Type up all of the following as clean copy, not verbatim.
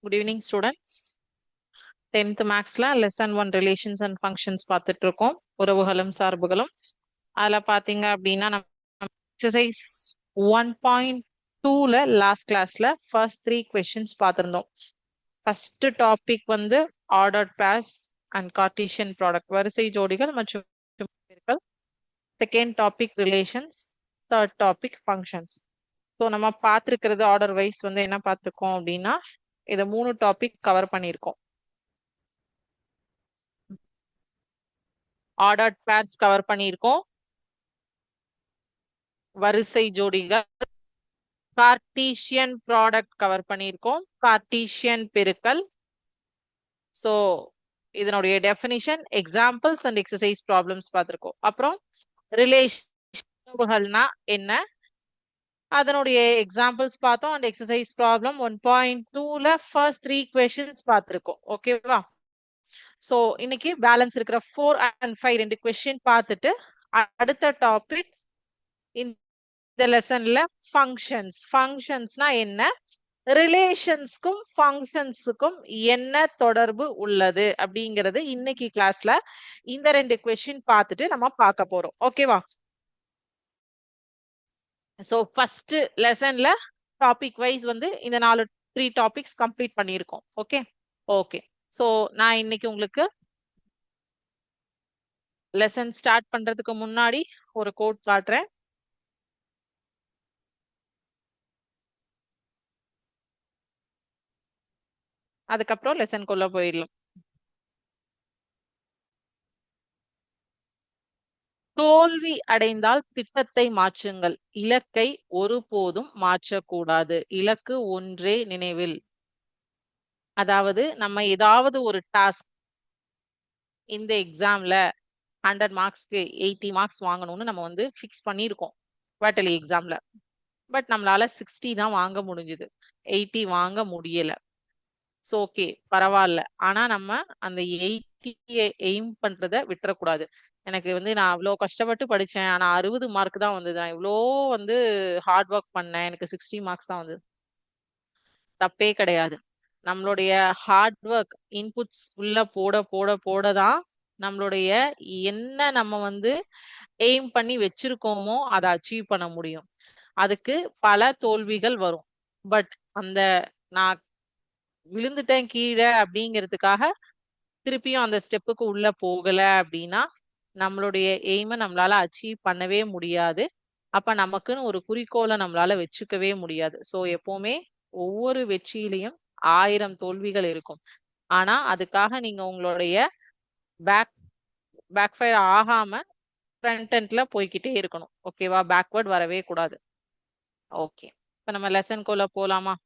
Good evening, students. 10th Maxல lesson 1 relations and functions பார்த்துட்டு இருக்கோம். உறவுகளும் சார்புகளும். அதுல பாத்தீங்க அப்படின்னா நம்ம exercise 1.2ல last classல first 3 questions பார்த்திருந்தோம். First topic வந்து ordered pairs and Cartesian product, வரிசை ஜோடிகள் மற்றும் பெருக்கல். Second topic relations. Third topic functions. So நம்ம பார்த்துருக்கிறது ஆர்டர் வைஸ் வந்து என்ன பார்த்துருக்கோம் அப்படின்னா இதை 3 டாபிக் கவர் பண்ணியிருக்கோம். ஆர்டர்ட் பேர்ஸ் கவர் பண்ணியிருக்கோம், வரிசை ஜோடிகள், கார்ட்டீசியன் ப்ராடக்ட் கவர் பண்ணியிருக்கோம், கார்ட்டீசியன் பெருக்கல். ஸோ இதனுடைய definition, examples and exercise problems பார்த்துருக்கோம். அப்புறம் ரிலேஷன்கள்னா என்ன, அதனுடைய எக்ஸாம்பிள்ஸ் பார்த்தோம். அண்ட் எக்ஸசைஸ் ப்ராப்ளம் 1.2ல ஃபர்ஸ்ட் 3 questions பார்த்துருக்கோம். ஓகேவா? ஸோ இன்னைக்கு பேலன்ஸ் இருக்கிற 4 and 5 2 கொஸ்டின் பார்த்துட்டு அடுத்த டாபிக் இந்த லெசன்ல ஃபங்க்ஷன்ஸ். ஃபங்க்ஷன்ஸ்னா என்ன, ரிலேஷன்ஸ்க்கும் ஃபங்க்ஷன்ஸுக்கும் என்ன தொடர்பு உள்ளது அப்படிங்கிறது இன்னைக்கு கிளாஸ்ல இந்த 2 கொஸ்டின் பார்த்துட்டு நம்ம பார்க்க போறோம். ஓகேவா? ஸோ ஃபர்ஸ்ட் லெசன்ல டாபிக் வைஸ் வந்து இந்த 3 டாபிக்ஸ் கம்ப்ளீட் பண்ணியிருக்கோம். Okay okay. ஸோ நான் இன்னைக்கு உங்களுக்கு லெசன் ஸ்டார்ட் பண்றதுக்கு முன்னாடி ஒரு கோட் காட்டுறேன். அதுக்கப்புறம் லெசன்குள்ள போயிடலாம். தோல்வி அடைந்தால் திட்டத்தை மாற்றுங்கள், இலக்கை ஒருபோதும் மாற்றக்கூடாது, இலக்கு ஒன்றே நினைவில். அதாவது நம்ம ஏதாவது ஒரு டாஸ்க் இந்த எக்ஸாம்ல 100 மார்க்ஸ்க்கு 80 மார்க்ஸ் வாங்கணும்னு நம்ம வந்து ஃபிக்ஸ் பண்ணியிருக்கோம் குவார்டர்லி எக்ஸாம்ல. பட் நம்மளால 60 தான் வாங்க முடிஞ்சது, 80 வாங்க முடியல. ஸோ ஓகே பரவாயில்ல. ஆனா நம்ம அந்த 80 எய்ம் பண்றத விட்டுறக்கூடாது. எனக்கு வந்து நான் அவ்வளோ கஷ்டப்பட்டு படிச்சேன், ஆனா 60 மார்க் தான் வந்தது, நான் இவ்வளோ வந்து ஹார்ட் ஒர்க் பண்ணேன், எனக்கு 60 மார்க்ஸ் தான் வந்தது. தப்பே கிடையாது. நம்மளுடைய ஹார்ட் ஒர்க் இன்புட்ஸ் உள்ள போட போட போட தான் நம்மளுடைய என்ன நம்ம வந்து எய்ம் பண்ணி வச்சிருக்கோமோ அதை அச்சீவ் பண்ண முடியும். அதுக்கு பல தோல்விகள் வரும். பட் அந்த நான் விழுந்துட்டேன் கீழே அப்படிங்கிறதுக்காக திருப்பியும் அந்த ஸ்டெப்புக்கு உள்ள போகல அப்படின்னா நம்மளுடைய எய்மை நம்மளால அச்சீவ் பண்ணவே முடியாது. அப்ப நமக்குன்னு ஒரு குறிக்கோளை நம்மளால வச்சுக்கவே முடியாது. ஸோ எப்பவுமே ஒவ்வொரு வெற்றியிலையும் 1000 தோல்விகள் இருக்கும். ஆனா அதுக்காக நீங்க உங்களுடைய பேக்ஃபயர் ஆகாம ஃப்ரண்ட் எண்ட்ல போய்கிட்டே இருக்கணும். ஓகேவா? பேக்வர்ட் வரவே கூடாது. ஓகே, இப்ப நம்ம லெசன்குள்ள போலாமா?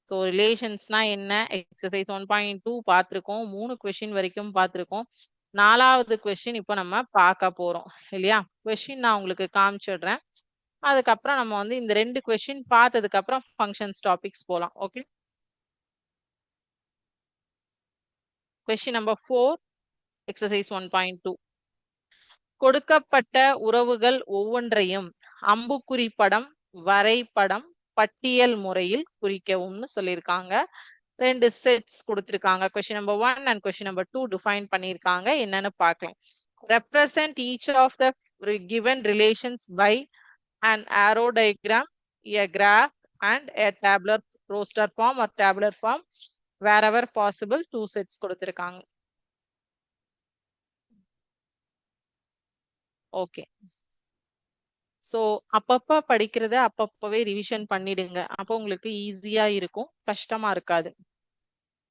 ஸோ ரிலேஷன்ஸ்னா என்ன, எக்ஸசைஸ் 1.2 பார்த்துருக்கோம், 3 கொஸ்டின் வரைக்கும் பார்த்துருக்கோம். 4வது கொஸ்டின் இப்போ நம்ம பார்க்க போறோம் இல்லையா? கொஸ்டின் நான் உங்களுக்கு காமிச்சிடுறேன். அதுக்கப்புறம் நம்ம வந்து இந்த 2 கொஸ்டின் பார்த்ததுக்கு அப்புறம் ஃபங்க்ஷன்ஸ் டாபிக்ஸ் போலாம். Okay, question number 4, exercise 1.2. கொடுக்கப்பட்ட உறவுகள் ஒவ்வொன்றையும் அம்புக்குறி படம், வரைபடம், பட்டியல் முறையில் குறிக்கவும்னு சொல்லியிருக்காங்க. 2 செட்ஸ் கொடுத்திருக்காங்க. Question number 1 and question number 2 define பண்ணியிருக்காங்க. என்னன்னு பார்க்கலாம். Represent each of the given relations by an arrow diagram, a graph and a tabular roster form or tabular form wherever possible. 2 sets கொடுத்திருக்காங்க. ஓகே, ஸோ அப்பப்ப படிக்கிறத அப்பப்பவே revision பண்ணிடுங்க. அப்போ உங்களுக்கு ஈஸியா இருக்கும், கஷ்டமா இருக்காது.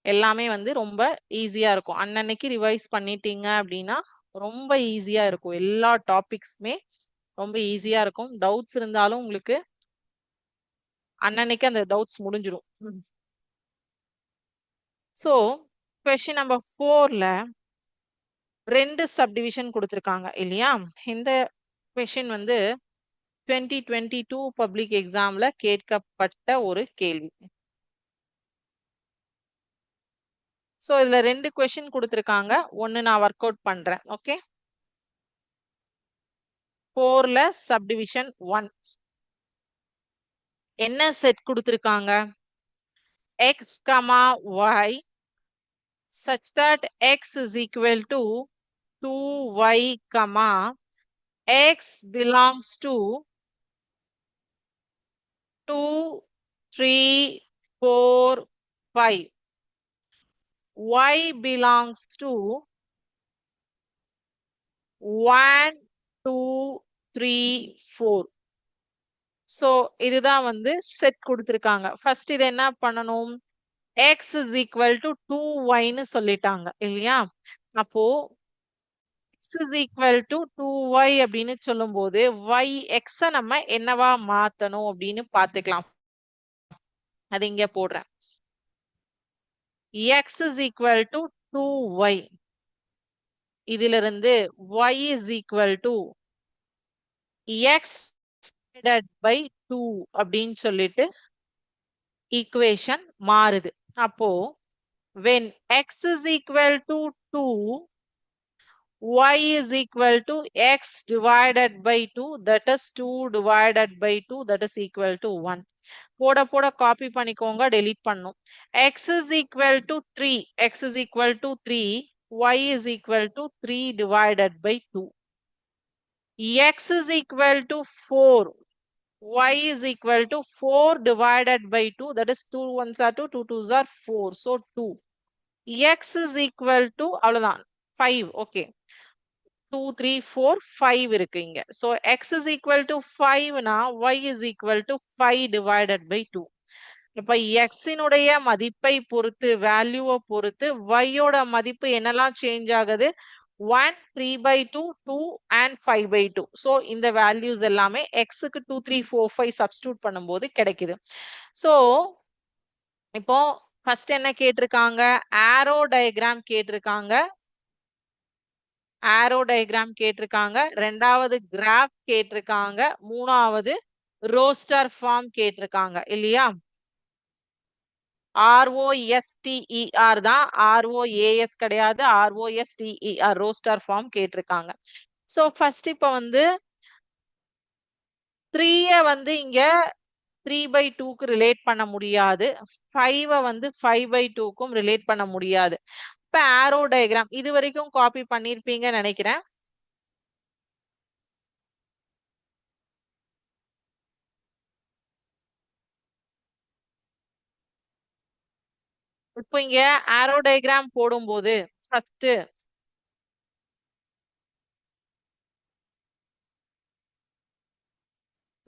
எல்லாமே வந்து ரொம்ப ஈஸியா இருக்கும். அன்னன்னைக்கு ரிவைஸ் பண்ணிட்டீங்க அப்படின்னா ரொம்ப ஈஸியா இருக்கும். எல்லா டாபிக்ஸுமே ரொம்ப ஈஸியா இருக்கும். டவுட்ஸ் இருந்தாலும் உங்களுக்கு அன்னன்னைக்கு அந்த டவுட்ஸ் முடிஞ்சிடும். ஸோ கொஸ்டின் நம்பர் 4ல 2 சப்டிவிஷன் கொடுத்துருக்காங்க இல்லையா? இந்த கொஸ்டின் வந்து 2022 பப்ளிக் எக்ஸாம்ல கேட்கப்பட்ட ஒரு கேள்வி. ஸோ இதுல 2 கொஸ்டின் கொடுத்துருக்காங்க, ஒன்னு நான் ஒர்க் அவுட் பண்றேன். ஓகே, 4ல சப்டிவிஷன் 1 என்ன செட் கொடுத்துருக்காங்க? x comma y such that x is equal to 2y comma x belongs to 2, 3, 4, 5. Y belongs to 1, 2, 3, 4. So இதுதான் வந்து செட் கொடுத்திருக்காங்க. ஃபர்ஸ்ட் இது என்ன பண்ணணும்? x is equal to 2y ன்னு சொல்லிட்டாங்க இல்லையா? அப்போ x is equal to 2y அப்படின்னு சொல்லும்போது y x நம்ம என்னவா மாத்தணும் அப்படின்னு பார்த்துக்கலாம். அது இங்க போடுறேன். x is equal to 2y. இதிலிருந்து y is equal to x divided by 2 அப்படின்னு சொல்லிட்டு equation மாறுது. அப்போ when x is equal to 2, y is equal to x divided by 2, that is 2 divided by 2, that is equal to 1. போட copy பண்ணிக்கோங்க, delete பண்ணும். x is equal to 3, x is equal to 3, y is equal to 3 divided by 2. x is equal to 4, y is equal to 4 divided by 2, that is 2 ones are 2, 2 twos are 4, so 2. x is equal to அவ்வளவுதான் 5. okay, 2, 3, 4, 5 இருக்கு இங்க. so x is equal to 5 னா y is equal to 5 divided by 2. இப்ப x இனுடைய மதிப்பை பொறுத்து, வேல்யூவை பொறுத்து y யோட மதிப்பு என்னெல்லாம் சேஞ்ச் ஆகுது? 1, 3 by 2, 2 and 5 by 2. so இந்த வேல்யூஸ் எல்லாமே x க்கு 2, 3, 4, 5 சப்ஸ்டிட்யூட் பண்ணும்போது கிடைக்குது. so இப்போ ஃபர்ஸ்ட் என்ன கேட்டிருக்காங்க? ஆரோ டயக்ராம் கேட்டிருக்காங்க. ஆரோ டயக்ராம் கேட்டிருக்காங்க. ரெண்டாவது கிராஃப் கேட்டிருக்காங்க. மூணாவது ரோஸ்டர் ஃபார்ம் கேட்டிருக்காங்க இல்லையா? ROSTER தான், ROAS கிடையாது, ROSTER ரோஸ்டர் ஃபார்ம் கேட்டிருக்காங்க. சோ ஃபர்ஸ்ட் இப்ப வந்து 3 வந்து இங்க 3 by 2க்கு ரிலேட் பண்ண முடியாது. 5 வந்து 5 by 2க்கும் ரிலேட் பண்ண முடியாது. இப்ப ஆரோ டயக்ராம் இது வரைக்கும் காப்பி பண்ணிருப்பீங்கன்னு நினைக்கிறேன். இப்போ இங்க ஆரோ டயக்ராம் போடும்போது ஃபர்ஸ்ட்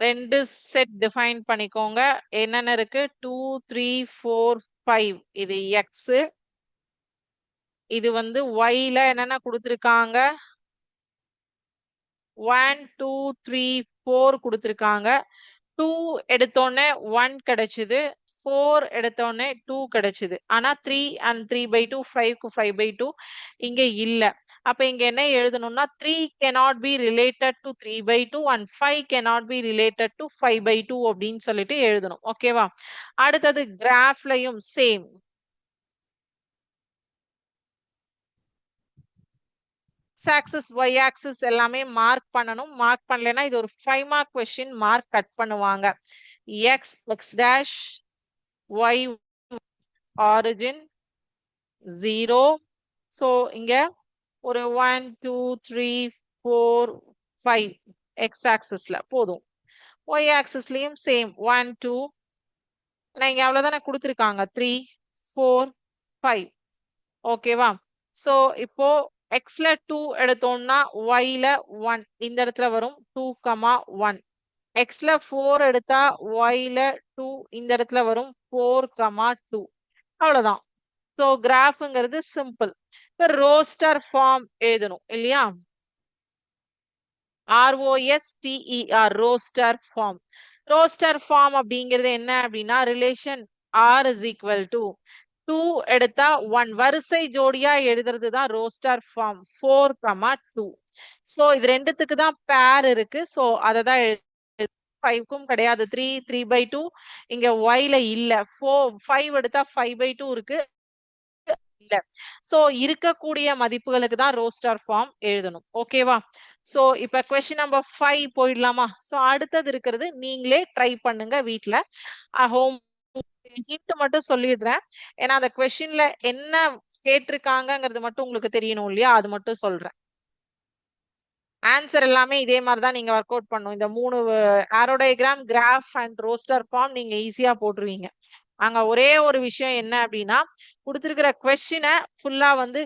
ரெண்டு செட் டிஃபைன் பண்ணிக்கோங்க. என்னென்ன இருக்கு? 2, 3, 4, 5. இது x. இது வந்து y ல என்னென்ன கொடுத்திருக்காங்க? 1, 2, 3, 4 கொடுத்திருக்காங்க. 2 எடுத்தோடனே 1 கிடைச்சது. 4 எடுத்தோடனே 2 கிடைச்சது. ஆனா 3 and 3 by 2, 5க்கு 5 by 2 இங்க இல்ல. அப்ப இங்க என்ன எழுதணும்னா 3 cannot be related to 3 by 2 and 5 cannot be related to 5 by 2 அப்படின்னு சொல்லிட்டு எழுதணும். ஓகேவா? அடுத்தது கிராஃப்லயும் சேம். ஆக்சிஸ் y ஆக்சிஸ் எல்லாமே மார்க் பண்ணணும். மார்க் பண்ணலைன்னா இது ஒரு 5 மார்க் கொஸ்டின், மார்க் கட் பண்ணுவாங்க. x x dash y origin 0. so இங்க ஒரு 1, 2, 3, 4, 5 x ஆக்சிஸ்ல போதும். y ஆக்சிஸ்லயும் சேம் 1, 2. இங்க அவ்வளவுதானே கொடுத்திருக்காங்க. 3, 4, 5. ஓகேவா? சோ இப்போ xல 2 எடுத்தோம்னா yல 1 இந்த இடத்துல வரும். 2, 1. xல 4 எடுத்தா yல 2 இந்த இடத்துல வரும். 4, 2. அவ்வளவுதான். சோ கிராஃப்ங்கிறது சிம்பிள். இப்ப ரோஸ்டர் ஃபார்ம் எழுதணும் இல்லையா? ROSTER roster form. Roster form அப்படிங்கிறது என்ன அப்படின்னா relation R is equal to 2 எடுத்தா 1 வரிசை ஜோடியா எழுதுறது தான் ரோஸ்டர் ஃபார்ம். 4, 2. சோ இது ரெண்டுத்துக்கு தான் பேர் இருக்கு. சோ அதை தான் 5க்கும் கிடையாது. 3, 3 by 2 இங்க yல இல்ல. 5 எடுத்தா 5 by 2 இருக்கு இல்ல. சோ இருக்கக்கூடிய மதிப்புகளுக்கு தான் ரோஸ்டர் ஃபார்ம் எழுதணும். ஓகேவா? சோ இப்ப கொஸ்டின் நம்பர் 5 போயிடலாமா? சோ அடுத்தது இருக்கிறது நீங்களே ட்ரை பண்ணுங்க வீட்ல. ஹோம் ஹிண்ட் மட்டும் சொல்லிடுறேன். ஏன்னா அந்த கொஸ்டின்ல என்ன கேட்டிருக்காங்கங்கிறது மட்டும் உங்களுக்கு தெரியணும் இல்லையா? அது மட்டும் சொல்றேன். ஆன்சர் எல்லாமே இதே மாதிரி தான் நீங்க ஒர்க் அவுட் பண்ணும். இந்த 3 arrow diagram, graph and roster form நீங்க ஈஸியா போட்டுருவீங்க. அங்க ஒரே ஒரு விஷயம் என்ன அப்படின்னா, கொடுத்திருக்கிற கொஸ்டினை ஃபுல்லா வந்து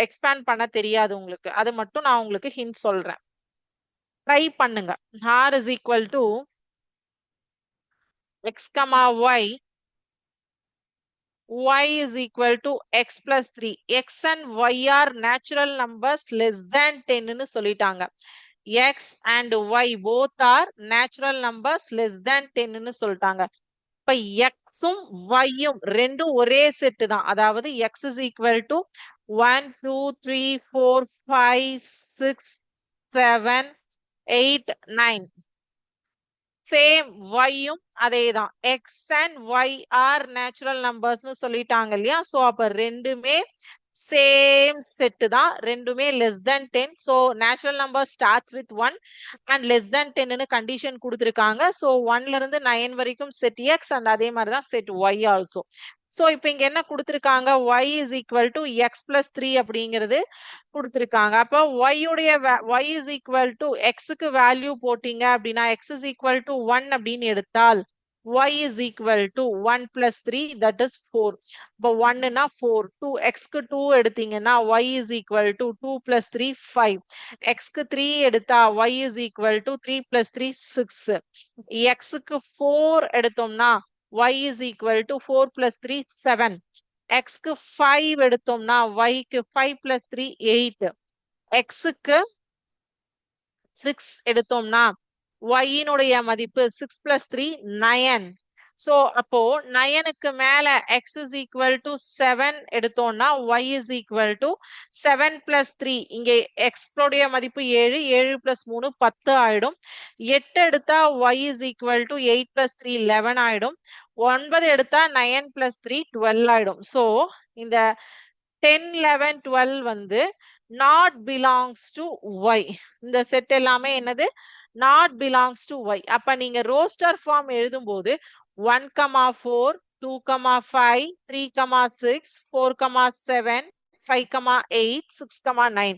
எக்ஸ்பேண்ட் பண்ண தெரியாது உங்களுக்கு. அது மட்டும் நான் உங்களுக்கு ஹிண்ட் சொல்றேன். ட்ரை பண்ணுங்க. r is equal to x, y, y is equal to x plus 3. x and y are natural numbers less than 10 ன்னு சொல்லிட்டாங்க. x and y both are natural numbers less than 10 ன்னு சொல்லிட்டாங்க. இப்ப x-உம் y-யும் ரெண்டும் ஒரே set தான். அதாவது x is equal to 1 2 3 4 5 6 7 8 9. Same y-யும் அதேதான். x and y are natural numbers னு சொல்லிட்டாங்க இல்லையா? சோ அப்ப ரெண்டுமே சேம் செட் தான். ரெண்டுமே less than 10. So natural number starts with 1 and less than 10 னு கண்டிஷன் கொடுத்திருக்காங்க. So 1 ல இருந்து 9 வரைக்கும் செட் x and அதே மாதிரி தான் செட் y ஆல்சோ. சோ இப்போ இங்க என்ன கொடுத்திருக்காங்க? y is equal to x plus 3 அப்படிங்கிறது கொடுத்திருக்காங்க. அப்போ y உடைய y is equal to x க்கு வேல்யூ போட்டீங்க அப்படின்னா x is equal to 1 அப்படின்னு எடுத்தால் y is equal to 1 plus 3 that is 4. இப்போ 1 னா 4. 2 x க்கு 2 எடுத்தீங்கன்னா y is equal to 2 plus 3 5. x க்கு 3 எடுத்தா y is equal to 3 plus 3 6. x க்கு 4 எடுத்தோம்னா y is equal to 4 plus 3 7. x க்கு 5 எடுத்தோம்னா y க்கு 5 plus 3 8. x க்கு 6 எடுத்தோம்னா y இனுடைய மதிப்பு 6 plus 3 9. சோ அப்போ 9க்கு மேல x is equal to 7 எடுத்தோம்னா y is equal to 7 plus 3. இங்கே x உடைய மதிப்பு 7. 7 plus 3 10 ஆயிடும். 8 எடுத்தா y is equal to 8 plus 3 11 ஆயிடும். 9 எடுத்தா 9 plus 3 12 ஆயிடும். சோ இந்த 10 11 12 வந்து not belongs to y. இந்த செட் எல்லாமே என்னது? not belongs to y. அப்ப நீங்க ரோஸ்டர் ஃபார்ம் எழுதும்போது 1, 4, 2, 5, 3, 6, 4, 7, 5, 8, 6, 9.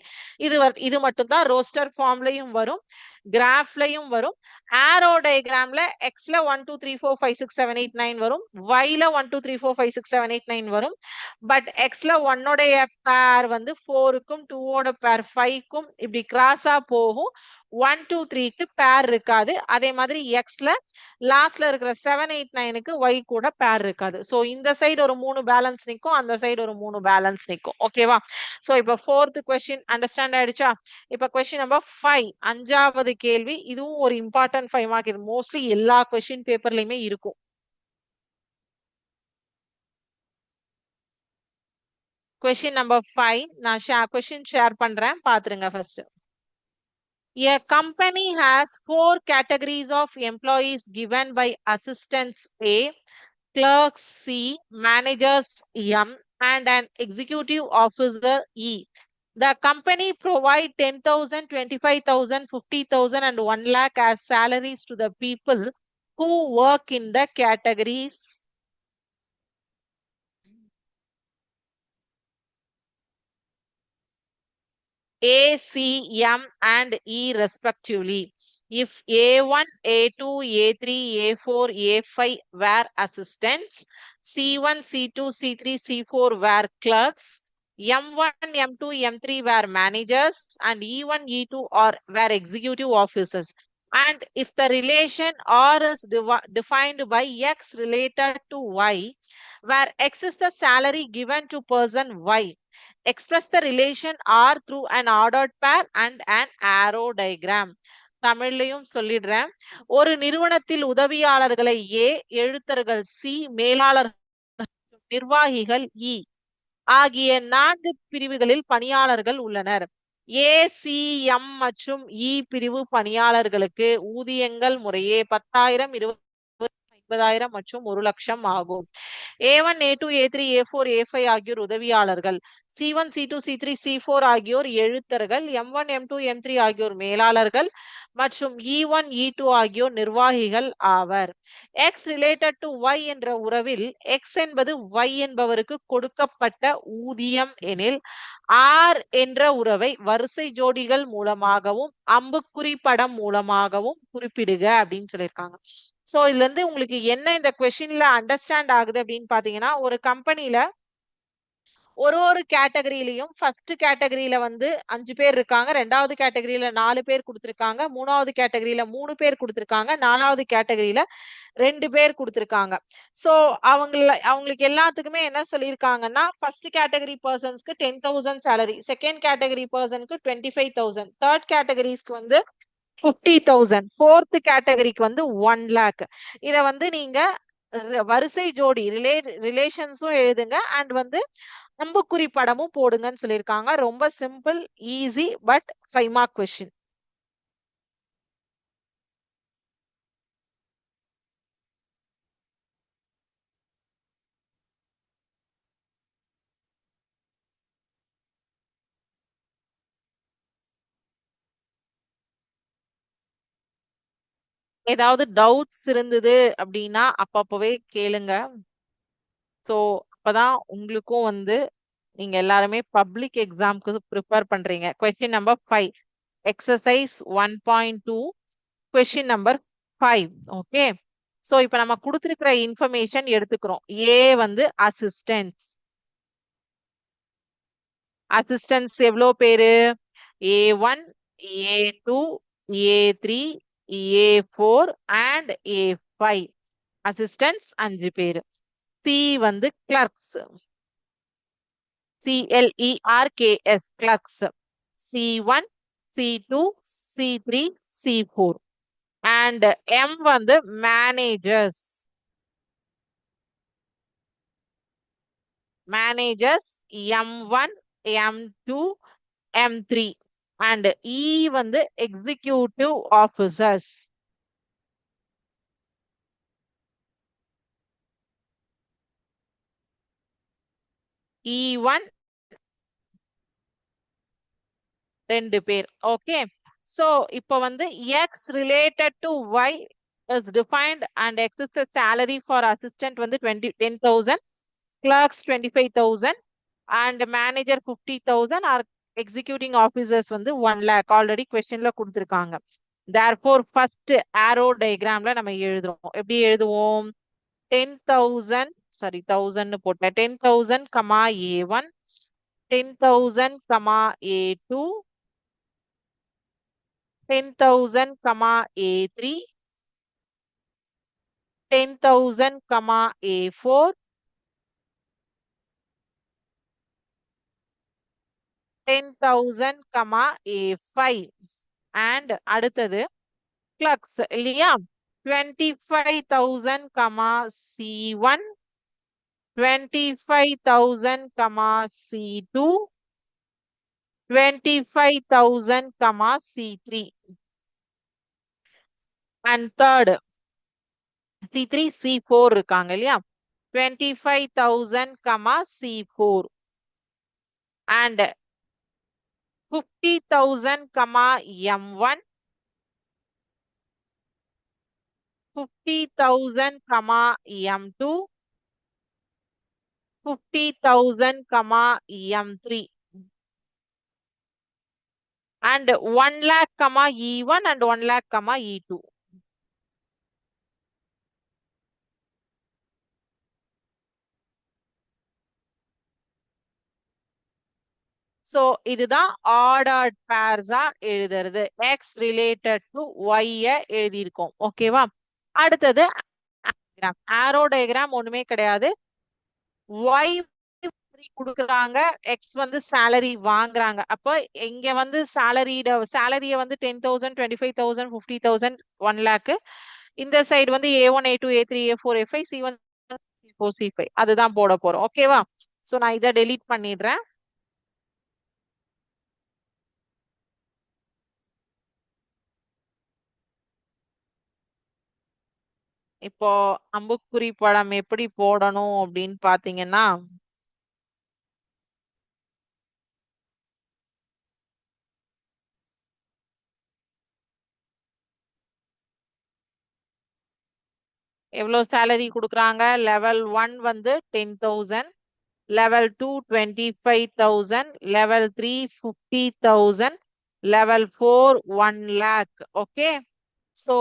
இது மட்டும் தான் ரோஸ்டர் ஃபார்ம்லயும் வரும், கிராஃப்லயும் வரும். ஆரோ டயகிராம்ல x ல 1 2 3 4 5 6 7 8 9 வரும், y ல 1 2 3 4 5 6 7 8 9 வரும். பட் x ல 1 உடைய பேர் வந்து 4க்கும் 2 ஓட பேர் 5க்கும் இப்படி கிராஸா போகும். 1 2 3க்கு பேர் இருக்காது. அதே மாதிரி x ல லாஸ்ட்ல இருக்கிற 7 8 9க்கு y கூட பேர் இருக்காது. சோ இந்த சைடு ஒரு 3 பேலன்ஸ் நிக்கும், அந்த சைடு ஒரு 3 பேலன்ஸ் நிக்கும். ஓகேவா? சோ இப்போ 4th क्वेश्चन அண்டர்ஸ்டாண்ட் ஆயிடுச்சா? இப்போ क्वेश्चन நம்பர் 5, அஞ்சாவது கேள்வி. இதுவும் ஒரு இம்பார்ட்டன்ட் 5 மார்க். இது மோஸ்ட்லி எல்லா क्वेश्चन பேப்பர்லயுமே இருக்கும். Question number 5. நான் question share பண்றேன், பாத்துருங்க first. A company has 4 categories of employees given by assistants A, clerks C, managers M, and an executive officer E. The company provide 10,000, 25,000, 50,000, and 1 lakh as salaries to the people who work in the categories A, C, M, and E respectively. If A1, A2, A3, A4, A5 were assistants, C1, C2, C3, C4 were clerks, M1, M2, M3 were managers, and E1, E2 were executive officers. And if the relation R is defined by X related to Y, where X is the salary given to person Y, express the relation R through an ordered pair and an arrow diagram. தமிழ்லையும் சொல்லிடுறேன். ஒரு நிறுவனத்தில் உதவியாளர்களை A, எழுத்தர்கள் C, மேலாளர் நிர்வாகிகள் E ஆகிய 4 பிரிவுகளில் பணியாளர்கள் உள்ளனர். A, C, M மற்றும் E பிரிவு பணியாளர்களுக்கு ஊதியங்கள் முறையே 10,000, 20,000 மற்றும் 1 லட்சம் ஆகும். A1, A2, A3, A4, A5 ஆகியோர் உதவியாளர்கள். C1, C2, C3, C4 ஆகியோர் எழுத்தர்கள். M1, M2, M3 ஆகியோர் மேலாளர்கள் மற்றும் E1 E2 ஆகியோர் நிர்வாகிகள் ஆவர். X related to Y என்ற உறவில் X என்பது Y என்பவருக்கு கொடுக்கப்பட்ட ஊதியம் எனில் R என்ற உறவை வரிசை ஜோடிகள் மூலமாகவும் அம்புக்குறி படம் மூலமாகவும் குறிப்பிடுக அப்படின்னு சொல்லியிருக்காங்க. சோ இதுல இருந்து உங்களுக்கு என்ன இந்த கொஸ்டின்ல அண்டர்ஸ்டாண்ட் ஆகுது அப்படின்னு பாத்தீங்கன்னா, ஒரு கம்பெனில ஒரு கேட்டகரியிலையும் ஃபர்ஸ்ட் கேட்டகரியில வந்து 5 பேர் இருக்காங்க, ரெண்டாவது கேட்டகரியில 4 பேர் கொடுத்திருக்காங்க, மூணாவது கேட்டகரியில 3 பேர் கொடுத்திருக்காங்க, நாலாவது கேட்டகரியில 2 பேர் கொடுத்திருக்காங்க. சோ அவங்களுக்கு எல்லாத்துக்குமே என்ன சொல்லியிருக்காங்கன்னா, ஃபர்ஸ்ட் கேட்டகரி பர்சன்ஸ்க்கு 10,000 salary, செகண்ட் கேட்டகரி பர்சனுக்கு 25,000, தேர்ட் கேட்டகரிஸ்க்கு வந்து 50,000, ஃபோர்த் கேட்டகரிக்கு வந்து 1 lakh. இத வந்து நீங்க வரிசை ஜோடி ரிலேஷன்ஸும் எழுதுங்க அண்ட் வந்து அம்புக்குறி படமும் போடுங்கன்னு சொல்லியிருக்காங்க. ரொம்ப simple, easy, but 5 mark question. ஏதாவது டவுட்ஸ் இருந்தது அப்படின்னா அப்பப்பவே கேளுங்க. சோ அப்பதான் உங்களுக்கும் வந்து நீங்க எல்லாருமே பப்ளிக் எக்ஸாம்க்கு ப்ரிப்பேர் பண்றீங்க. Question number 5, exercise 1.2, question number 5. Okay, so இப்ப நம்ம கொடுத்திருக்கிற இன்ஃபர்மேஷன் எடுத்துக்கிறோம். ஏ வந்து அசிஸ்டன்ஸ். அசிஸ்டன்ஸ் எவ்வளோ பேரு? A1, A2, A3, A4 and A5. Assistance 5 பேரு. சி வந்து clerks, CLERKS clerks. C1, C2, C3, C4 and M வந்து managers. Managers M1, M2, M3 and E வந்து எக்ஸிக்யூட்டிவ் ஆபீசர்ஸ். E1 2 பேர். ஓகே, சோ இப்போ வந்து X related to Y is defined and X is the salary for assistant வந்து 10,000, clerks 25,000 and manager 50,000 or executing officers வந்து 1 lakh. Already கொஸ்டின்ல கொடுத்திருக்காங்க. therefore first arrow diagramல நம்ம எழுதுறோம். எப்படி எழுதுவோம்? 10,000 சாரி 1000 போட்டேன். 10,000 comma A1, 10,000 comma A2, 10,000 comma A3, 10,000 comma A4, 10,000 comma A5 and அடுத்தது கிளர்க்ஸ் இல்லையா? 25,000 comma C1, 25,000 comma C2, 25,000 comma C3 and third C3 C4 இருக்காங்க இல்லையா? 25,000 comma C4 and 50,000 comma M1, 50,000 comma M2, 50,000 comma M3 and 1 lakh comma E1 and 1 lakh comma E2. So இதுதான் ordered பேர்ஸா எழுதுறது. X related to Y எழுதியிருக்கோம். ஓகேவா? அடுத்தது ஆரோ diagram ஒண்ணுமே கிடையாது. Y கொடுக்குறாங்க, எக்ஸ் வந்து சேலரி வாங்குறாங்க. அப்ப இங்க வந்து சேலரிய வந்து 10,000, 25,000, 50,000, 1 lakh. இந்த சைடு வந்து A1, A2, A3, A4, A5, C1, C4, C5 அதுதான் போட போறோம். ஓகேவா? சோ நான் இதை டெலீட் பண்ணிடுறேன். இப்போ அம்புக்குறி படம் எப்படி போடணும் அப்படின்னு பாத்தீங்கன்னா, எவ்வளவு சேலரி கொடுக்குறாங்க? லெவல் 1 வந்து 10,000, level 2 25,000, level 3 50,000, level 4 1 lakh. Okay, so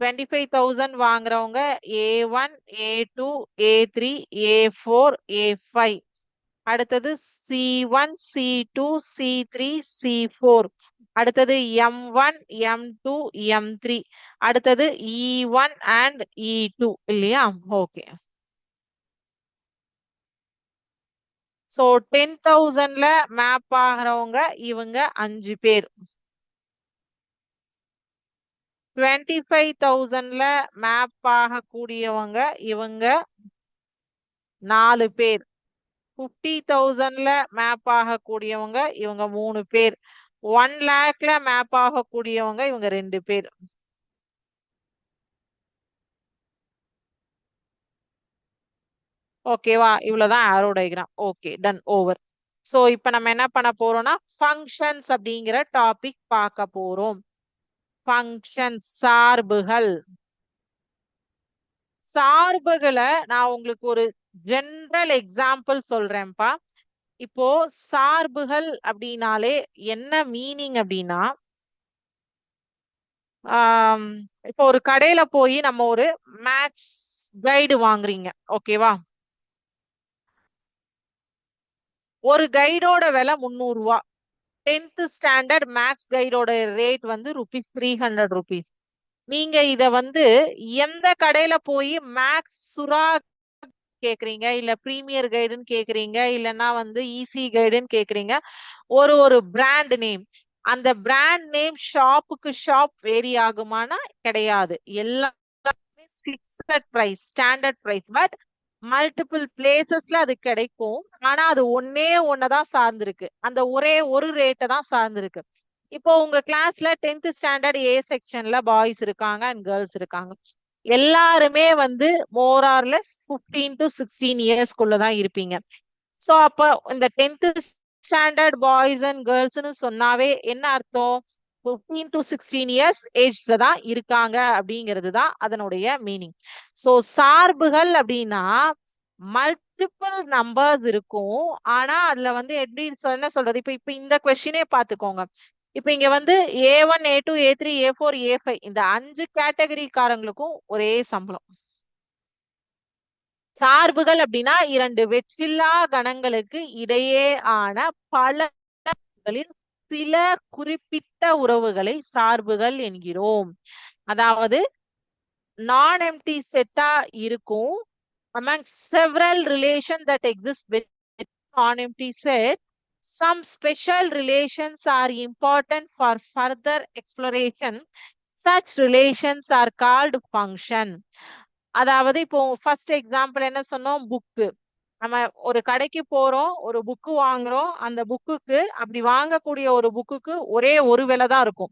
25,000 வாங்குறவங்க A1, A2, A3, A4, A5. அடுத்தது C1, C2, C3, C4. அடுத்தது M1, M2, M3. அடுத்தது E1 and E2 இல்லையா? ஓகே, ஸோ 10,000ல மேப் ஆகிறவங்க இவங்க 5 பேர். 25,000ல மேப் ஆகக்கூடியவங்க இவங்க 4 பேர். 50,000ல மேப் ஆகக்கூடியவங்க இவங்க 3 பேர். 1 lakhல மேப் ஆகக்கூடியவங்க இவங்க 2 பேர். ஓகேவா? இவ்வளவுதான் arrow diagram. Okay, done, over. So இப்ப நம்ம என்ன பண்ண போறோம்னா ஃபங்க்ஷன்ஸ் அப்படிங்கிற டாபிக் பார்க்க போறோம். ஃபங்க்ஷன்ஸ், சார்புகள். சார்புகளை நான் உங்களுக்கு ஒரு ஜெனரல் எக்ஸாம்பிள் சொல்றேன்ப்பா. இப்போ சார்புகள் அப்படின்னாலே என்ன மீனிங் அப்படின்னா, இப்போ ஒரு கடையில போய் நம்ம ஒரு மேக்ஸ் கைடு வாங்குறீங்க, ஓகேவா? ஒரு கைடோட விலை 300 ரூபா. 10th ஸ்டாண்டர்ட் மேக்ஸ் கைடோட ரேட் வந்து ₹300. நீங்க இத வந்து எந்த கடையில போய் மேக்ஸ் சுறா கேக்குறீங்க, இல்ல பிரீமியர் கைடுன்னு கேக்குறீங்க, இல்லன்னா வந்து ஈஸி கைடுன்னு கேக்குறீங்க, ஒரு ஒரு பிராண்ட் நேம். அந்த பிராண்ட் நேம் ஷாப்புக்கு ஷாப் வேரி ஆகுமானா கிடையாது. எல்லாமே fixed price, standard price. But multiple பிளேசஸ்ல அது கிடைக்கும். ஆனா அது ஒன்னே ஒன்னதான் சார்ந்திருக்கு. அந்த ஒரே ஒரு ரேட்டை தான் சார்ந்திருக்கு. இப்போ உங்க கிளாஸ்ல 10th ஸ்டாண்டர்ட் ஏ செக்ஷன்ல பாய்ஸ் இருக்காங்க அண்ட் கேர்ள்ஸ் இருக்காங்க. எல்லாருமே வந்து மோர் ஆர் லெஸ் 15 to 16 இயர்ஸ்க்குள்ளதான் இருப்பீங்க. சோ அப்ப இந்த 10th ஸ்டாண்டர்ட் பாய்ஸ் அண்ட் கேர்ள்ஸ்னு சொன்னாவே என்ன அர்த்தம்? 15 to 16 இயர்ஸ் ஏஜ்ல தான் இருக்காங்க அப்படிங்கிறது தான் அதனுடைய மீனிங். சோ சார்புகள் அப்படின்னா மல்டிபிள் நம்பர்ஸ் இருக்கும். ஆனா அதுல வந்து எப்படி என்ன சொல்றது, இப்ப இப்ப இந்த கொஸ்டினே பாத்துக்கோங்க. இப்ப இங்க வந்து A1, A2, A3, A4, A5 இந்த 5 கேட்டகரிக்காரங்களுக்கும் ஒரே சம்பளம். சார்புகள் அப்படின்னா 2 வெற்றில்லா கணங்களுக்கு இடையே ஆன பல சில குறிப்பிட்ட உறவுகளை சார்புகள் என்கிறோம். அதாவது நான் எம்டி செட்டா இருக்கும். among several relation that exist with non-empty set, some special relations are important for further exploration. Such relations are called function. அதாவது இப்போ ஃபர்ஸ்ட் எக்ஸாம்பிள் என்ன சொன்னோம்? புக்கு. நம்ம ஒரு கடைக்கு போறோம், ஒரு புக்கு வாங்குறோம். அந்த புக்குக்கு அப்படி வாங்கக்கூடிய ஒரு புக்குக்கு ஒரே ஒரு விலை தான் இருக்கும்.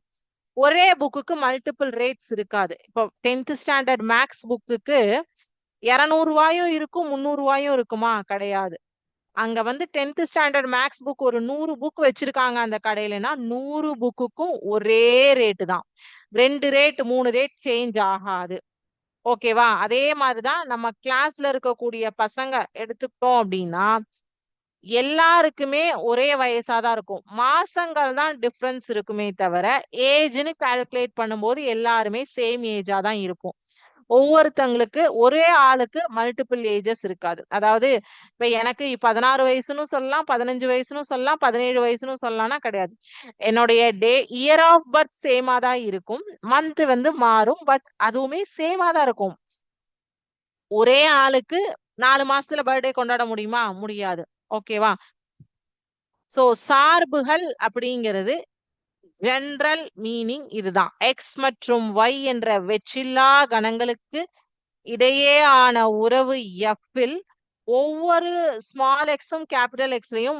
ஒரே புக்குக்கு மல்டிபிள் ரேட்ஸ் இருக்காது. இப்போ 10th ஸ்டாண்டர்ட் மேக்ஸ் புக்குக்கு 200 ரூபாயும் இருக்கும், 300 ரூபாயும் இருக்குமா? கிடையாது. அங்க வந்து 10th ஸ்டாண்டர்ட் மேக்ஸ் புக் ஒரு 100 புக் வச்சிருக்காங்க அந்த கடையிலனா 100 புக்குக்கும் ஒரே ரேட்டு தான். 2 ரேட் 3 ரேட் சேஞ்ச் ஆகாது. ஓகேவா? அதே மாதிரிதான் நம்ம கிளாஸ்ல இருக்கக்கூடிய பசங்க எடுத்துக்கிட்டோம் அப்படின்னா எல்லாருக்குமே ஒரே வயசாதான் இருக்கும். மாசங்கள் தான் டிஃபரன்ஸ் இருக்குமே தவிர ஏஜ்னு கால்குலேட் பண்ணும்போது எல்லாருமே சேம் ஏஜா தான் இருக்கும். ஒவ்வொருத்தங்களுக்கு ஒரே ஆளுக்கு மல்டிபிள் ஏஜஸ் இருக்காது. அதாவது இப்ப எனக்கு 16 வயசுன்னு சொல்லலாம், 15 வயசுன்னு சொல்லலாம், 17 வயசுன்னு சொல்லலாம்னா கிடையாது. என்னுடைய இயர் ஆஃப் பர்த் சேமா தான் இருக்கும். மந்த் வந்து மாறும், பட் அதுவுமே சேமா தான் இருக்கும். ஒரே ஆளுக்கு 4 மாசத்துல பர்த்டே கொண்டாட முடியுமா? முடியாது. ஓகேவா? சோ சார்புகள் அப்படிங்கிறது ஜெனரல் மீனிங் இதுதான். எக்ஸ் மற்றும் ஒய் என்ற வெற்றில்லா கணங்களுக்கு இடையேயான உறவு எஃப்பில் ஒவ்வொரு ஸ்மால் எக்ஸும் கேபிட்டல் எக்ஸ்லயும்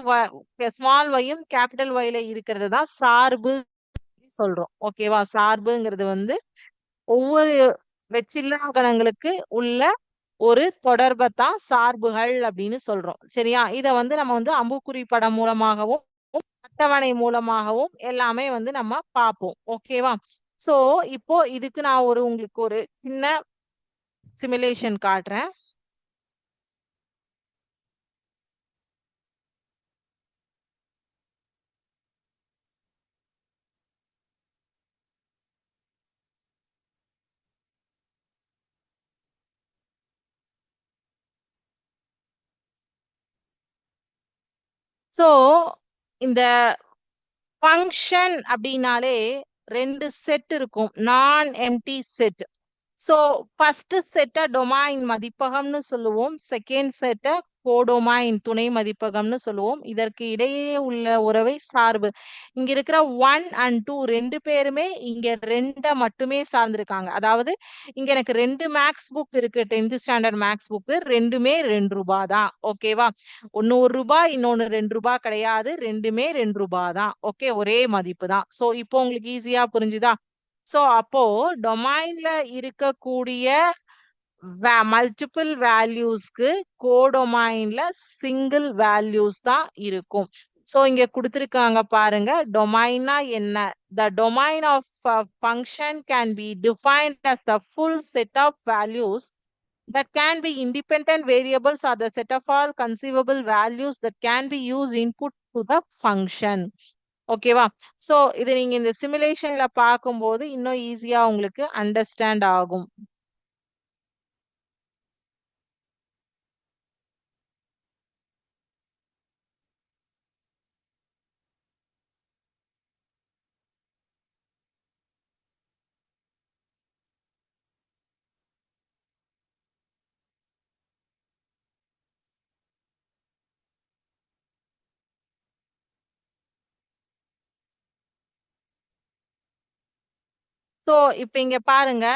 ஸ்மால் ஒய்யும் கேபிட்டல் ஒய்ல இருக்கிறது தான் சார்பு சொல்றோம். ஓகேவா? சார்புங்கிறது வந்து ஒவ்வொரு வெற்றில்லா கணங்களுக்கு உள்ள ஒரு தொடர்பை தான் சார்புகள் அப்படின்னு சொல்றோம். சரியா? இத வந்து நம்ம வந்து அம்புக்குறி படம் மூலமாகவும் அட்டவணை மூலமாகவும் எல்லாமே வந்து நம்ம பார்ப்போம். ஓகேவா? சோ இப்போ இதுக்கு நான் உங்களுக்கு ஒரு சின்ன சிமுலேஷன் காட்டுறேன். சோ இந்த ஃபங்க்ஷன் அப்படின்னாலே 2 செட் இருக்கும். நான் எம்டி செட். சோ ஃபர்ஸ்ட் செட்ட டொமைன் மதிப்பகம்னு சொல்லுவோம். செகண்ட் செட்ட கோடொமைன் துணை மதிப்பகம்னு சொல்லுவோம். இதற்கு இடையே உள்ள உறவை சார்பு. இங்க இருக்கிற 1 and 2 ரெண்டு பேருமே இங்க 2 மட்டுமே சார்ந்திருக்காங்க. அதாவது இங்க எனக்கு 2 மேக்ஸ் புக் இருக்கு. 10th ஸ்டாண்டர்ட் மேக்ஸ் புக் ரெண்டுமே 2 ரூபாய் தான். ஓகேவா? ஒன்னு 1 ரூபாய், இன்னொன்னு 2 ரூபாய் கிடையாது. ரெண்டுமே 2 ரூபாய் தான். ஓகே, ஒரே மதிப்பு தான். சோ இப்போ உங்களுக்கு ஈஸியா புரிஞ்சுதா? சோ அப்போ டொமைன்ல இருக்கக்கூடிய மல்டிபிள் வேல்யூஸ்க்கு கோடொமைன்ல சிங்கிள் வேல்யூஸ் தான் இருக்கும். சோ இங்க கொடுத்திருக்காங்க பாருங்க, டொமைன்னா என்ன? The domain of a function can be defined as the full set of values that can be independent variables or the set of all conceivable values that can be used input to the function. ஓகேவா? So இது நீங்க இந்த சிமுலேஷன்ல பார்க்கும்போது இன்னும் ஈஸியா உங்களுக்கு understand ஆகும். So இப்ப இங்க பாருங்க,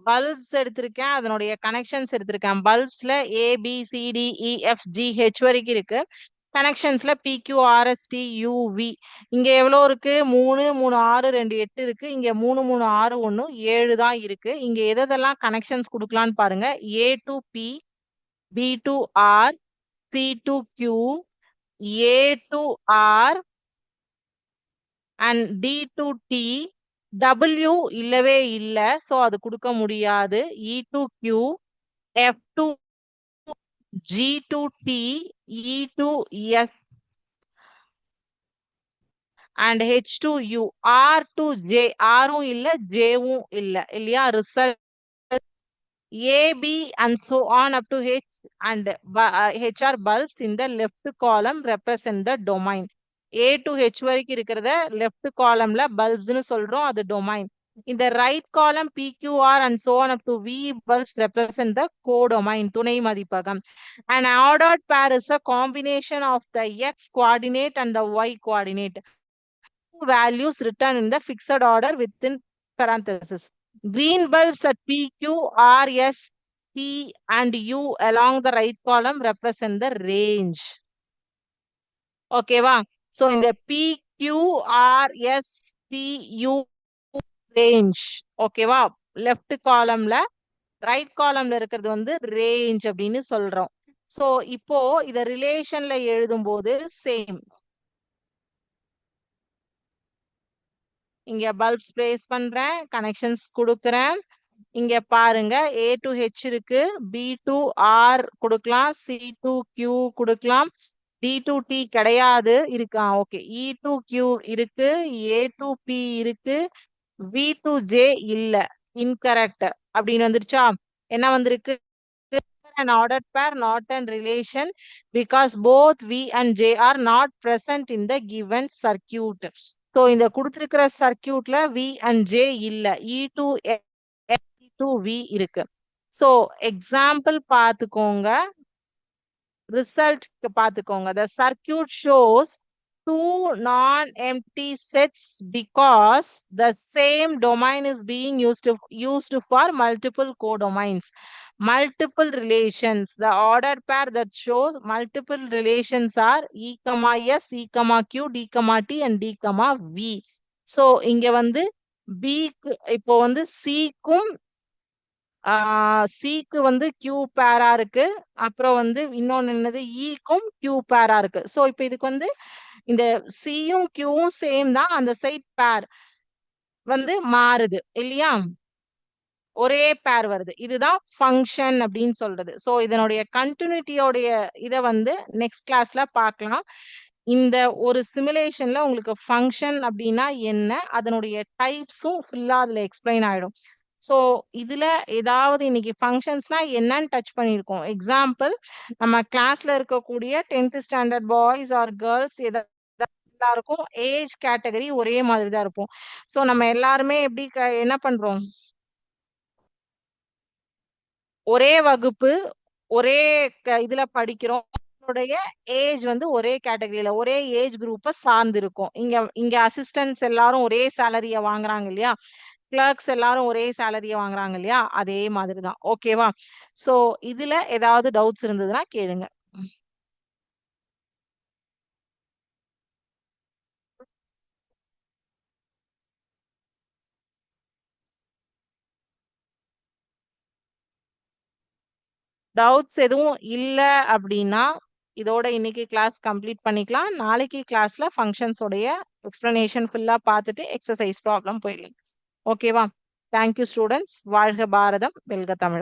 பல்ப்ஸ் எடுத்திருக்கேன், அதனுடைய கனெக்ஷன்ஸ் எடுத்திருக்கேன். பல்ப்ஸ்ல ABCDEFGH வரைக்கும் இருக்கு. கனெக்ஷன்ஸ்ல PQRSTUV. இங்க எவ்வளவு இருக்கு? 3 3 6 2 8 இருக்கு. இங்க 3 3 6 1 7 தான் இருக்கு. இங்க எதெல்லாம் கனெக்ஷன்ஸ் கொடுக்கலாம்னு பாருங்க. A to P, B to R, C to Q, A to R and D to T. W இல்லவே இல்ல, சோ அது கொடுக்க முடியாது. E to Q, F to G to T, E to S and H to U, R to J. ஆரும் இல்ல, ஜேவும் இல்ல இல்லையா? Result AB and so on up to H and HR bulbs in the left column represent the domain. A to H வரைக்கும் இருக்கிறத left columnல bulbsனு சொல்றோம், அது domain. In the right column PQR and so on up to V bulbs represent the codomain, துணை மதிப்பகம். An ordered pair is a combination of the X coordinate and the Y coordinate. Values written in the fixed order within parentheses. Green bulbs at P, Q, R, S, T and U along the right column represent the range. ஓகேவா? So இந்த P, Q, R, S, T, U range. ஓகேவா? Left காலம்ல, right காலம்ல இருக்கிறது வந்து range அப்படின்னு சொல்றோம். So இப்போ இத ரிலேஷன்ல எழுதும் போது சேம். இங்க பல்ப்ஸ் பிளேஸ் பண்றேன், கனெக்ஷன்ஸ் கொடுக்கிறேன். இங்க பாருங்க, A to H இருக்கு, B to R கொடுக்கலாம், C to Q கொடுக்கலாம், D to T கிடையாது, இருக்கா? ஓகே. E to Q இருக்கு, A to P இருக்கு, V to J இல்ல, இன்கரெக்ட் அப்படின்னு வந்துருச்சா? என்ன வந்திருக்கு? An ordered pair, not an relation, because both V and J are not present in the given circuit. So இந்த கொடுத்திருக்கிற சர்க்கியூட்ல V and J இல்ல, E to F, E to V இருக்கு. So example பார்த்துக்கோங்க, result பார்த்துக்கோங்க. The circuit shows two non-empty sets because the same domain is being used for multiple codomains. Multiple relations. The ordered pair that shows multiple relations are E, S, E, Q, D, T and D, V. So இங்க வந்து B இப்போ வந்து C-க்கும் சிக்கு வந்து Q பேரா இருக்கு, அப்புறம் வந்து இன்னொன்னு என்னது ஈக்கும் கியூ பேரா இருக்கு. சோ இப்போ இதுக்கு வந்து இந்த சியும் கியூவும் சேம் தான், அந்த சைட் பேர் வந்து மாறுது இல்லையா? ஒரே பேர் வருது. இதுதான் ஃபங்க்ஷன் அப்படின்னு சொல்றது. சோ இதனுடைய கன்டினியூட்டியோடைய இத வந்து நெக்ஸ்ட் கிளாஸ்ல பார்க்கலாம். இந்த ஒரு சிமுலேஷன்ல உங்களுக்கு ஃபங்க்ஷன் அப்படின்னா என்ன? அதனுடைய டைப்ஸும் ஃபுல்லா அதுல எக்ஸ்பிளைன் ஆயிடும். சோ இதுல ஏதாவது இன்னைக்கு ஃபங்க்ஷன்ஸ்னா என்னன்னு டச் பண்ணியிருக்கோம். எக்ஸாம்பிள் நம்ம கிளாஸ்ல இருக்கக்கூடிய 10th standard boys or girls எல்லாருக்கும் ஏஜ் கேட்டகரி ஒரே மாதிரி தான் இருப்போம். சோ நம்ம எல்லாருமே எப்படி என்ன பண்றோம்? ஒரே வகுப்பு, ஒரே இதுல படிக்கிறோம். நம்மளுடைய ஏஜ் வந்து ஒரே கேட்டகரியில, ஒரே ஏஜ் குரூப்ப சார்ந்து இருக்கும். இங்க இங்க அசிஸ்டன்ட்ஸ் எல்லாரும் ஒரே சேலரிய வாங்குறாங்க இல்லையா? கிளர்க்ஸ் எல்லாரும் ஒரே சேலரிய வாங்குறாங்க இல்லையா? அதே மாதிரி தான். ஓகேவா? சோ இதுல ஏதாவது டவுட்ஸ் இருந்ததுன்னா கேளுங்க. டவுட்ஸ் எதுவும் இல்ல அப்படின்னா, இதோட இன்னைக்கு கிளாஸ் கம்ப்ளீட் பண்ணிக்கலாம். நாளைக்கு கிளாஸ்ல ஃபங்ஷன்ஸ் உடைய எக்ஸ்பிளனேஷன் ஃபுல்லா பார்த்துட்டு எக்ஸர்சைஸ் ப்ராப்ளம் போயிடலாம். ஓகேவா? Thank you students. வாழ்க பாரதம், வெல்க தமிழ்.